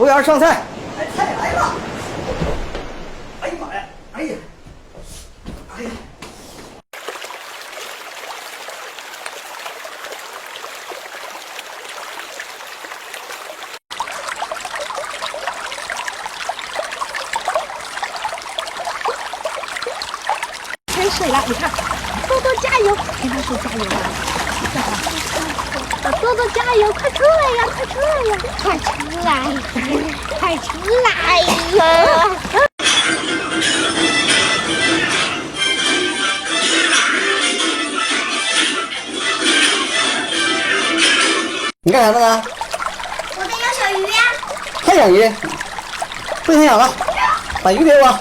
服务员上菜。哎，菜来了！哎呀妈呀！哎呀！哎呀！开水了，你看，多多加油，跟他说加油啊！多多加油，快出来呀，快出来呀，快出来，快出来呀！你干什么呢？我在养小鱼呀。还养鱼？不想养了，把鱼给我。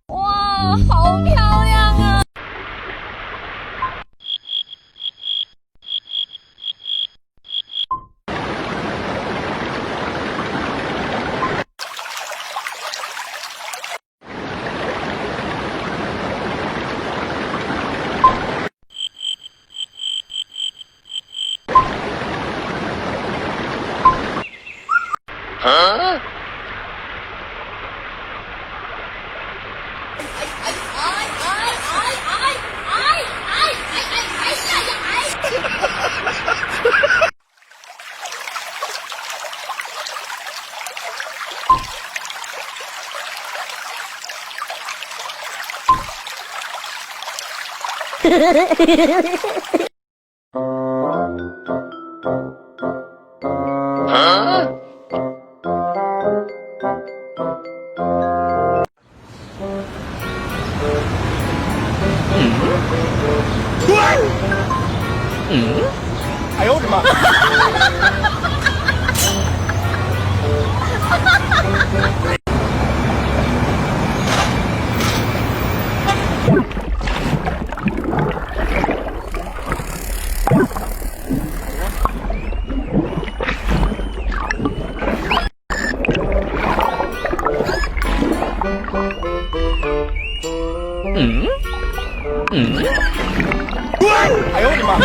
哇，好漂亮啊！哎呦我的妈！哎呦我的妈！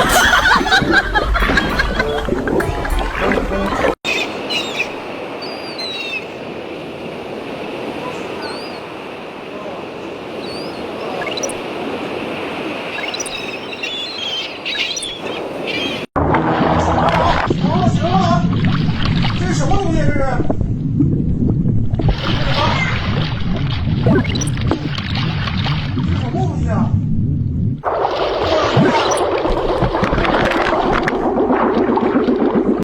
行了，这是什么东西？这是？这是什么东西啊？